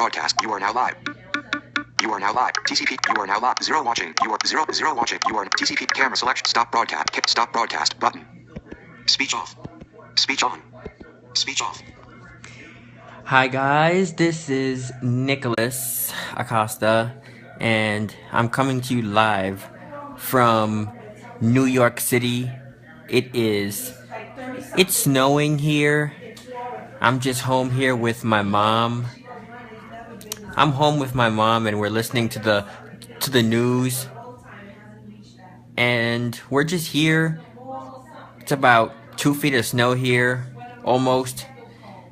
broadcast. You are now live. You are now live. TCP. You are now live. Zero watching. You are zero watching. You are TCP. Camera selection. Stop broadcast. Stop broadcast button. Speech off. Speech on. Speech off. Hi guys, this is Nicholas Acosta, and I'm coming to you live from New York City. It's snowing here. I'm just home here with my mom. I'm home with my mom, and we're listening to the news. And we're just here. It's about 2 feet of snow here, almost.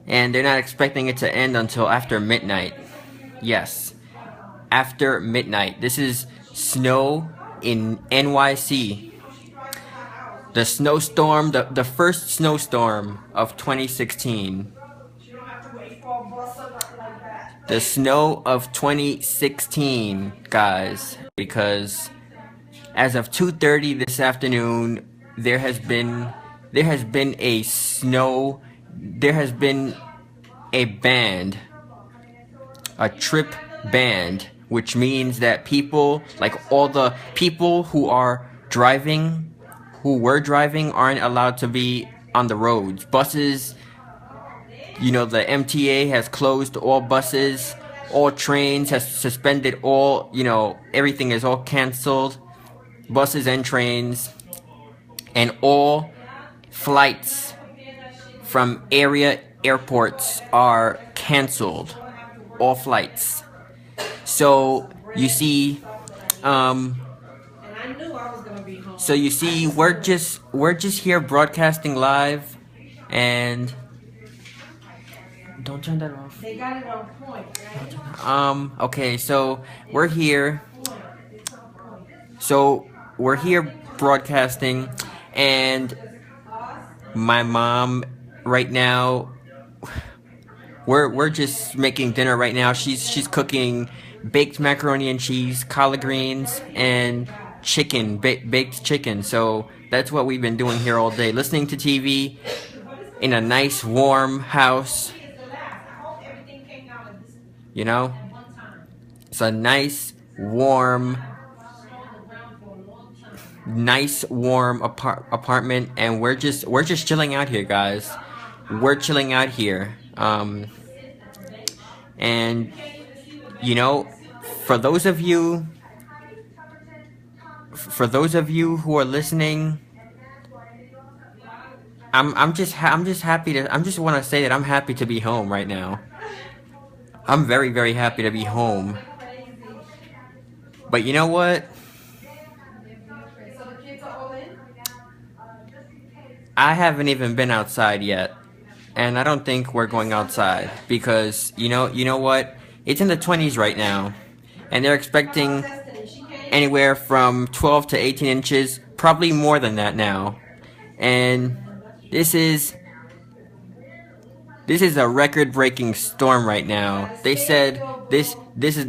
And they're not expecting it to end until after midnight. Yes, after midnight. This is snow in NYC. The snowstorm, the first snowstorm of 2016. The snow of 2016, guys. Because as of 2:30 this afternoon, there has been a band, a trip band, which means that people, like all the people who were driving, aren't allowed to be on the roads. Buses, the MTA has closed all buses, all trains has suspended all, everything is all canceled, buses and trains, and all flights from airports are canceled. All flights. So you see, we're just here broadcasting live, and don't turn that off. They got it on point. Okay, so we're here. Broadcasting, and my mom right now, we're just making dinner right now. She's cooking baked macaroni and cheese, collard greens, and chicken, baked chicken. So that's what we've been doing here all day, listening to TV in a nice warm house. It's a nice warm apartment, and we're just chilling out here, guys. We're chilling out here. And for those of you who are listening, I just want to say that I'm happy to be home right now. I'm very, very happy to be home. But you know what? I haven't even been outside yet, and I don't think we're going outside because you know what? It's in the 20s right now, and they're expecting anywhere from 12 to 18 inches, probably more than that now. And this is a record-breaking storm right now. They said this is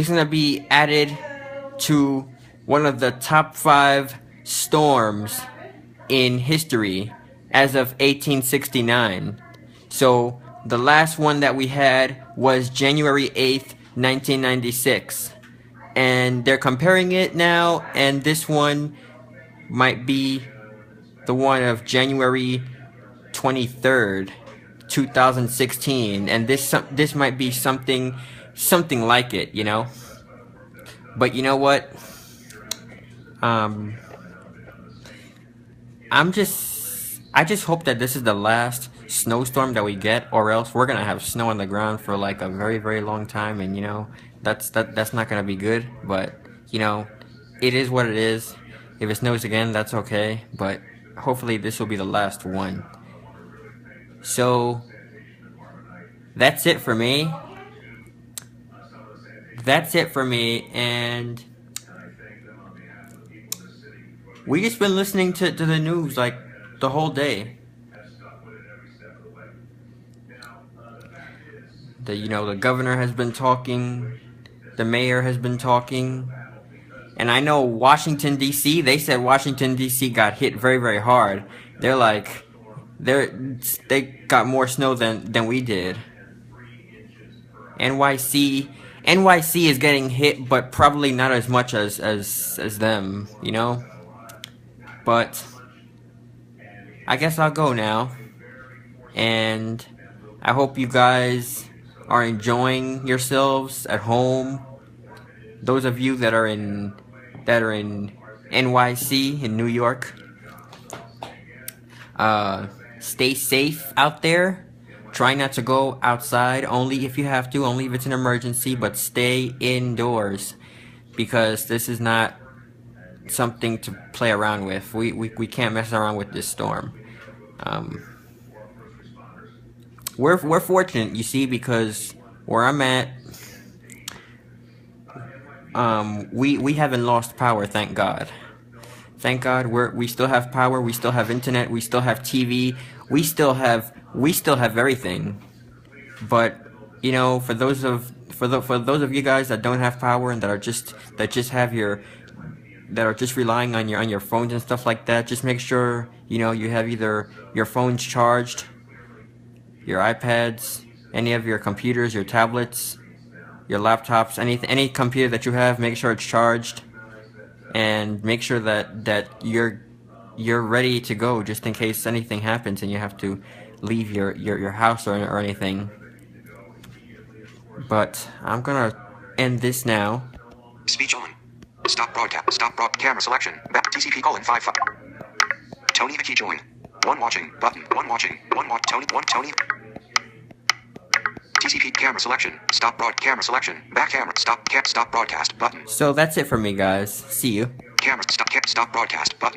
gonna be added to one of the top 5 storms in history as of 1869. So the last one that we had was January 8th, 1996. And they're comparing it now, and this one might be the one of January 23rd, 2016. And this might be something like it, But you know what? I just hope that this is the last snowstorm that we get, or else we're gonna have snow on the ground for like a very, very long time, and that's not gonna be good. But it is what it is. If it snows again, that's okay. But hopefully this will be the last one. So that's it for me. And we just been listening to the news like the whole day. The governor has been talking, the mayor has been talking, and I know Washington D.C. They said Washington D.C. got hit very, very hard. They got more snow than we did. NYC is getting hit, but probably not as much as them, you know? But I guess I'll go now. And I hope you guys are enjoying yourselves at home. Those of you that are in NYC in New York, stay safe out there. Try not to go outside, only if you have to, only if it's an emergency, but stay indoors, because this is not something to play around with. We can't mess around with this storm. We're fortunate, you see, because where I'm at, we haven't lost power, thank God. Thank God we still have power, we still have internet, we still have TV, we still have everything. But you know, for those of you guys that don't have power and that are just relying on your phones and stuff like that, just make sure, you know, you have either your phones charged, your iPads, any of your computers, your tablets, your laptops, any computer that you have, make sure it's charged, and make sure that you're ready to go just in case anything happens and you have to leave your house or anything. But I'm gonna end this now. Speech on. Stop broadcast. Stop camera selection. Back TCP:55. Tony Vicky join. One watching button. One watching. One watch. Tony. One Tony. TCP camera selection. Stop camera selection. Back camera. Stop broadcast button. So that's it for me, guys. See you. Camera. Stop broadcast button.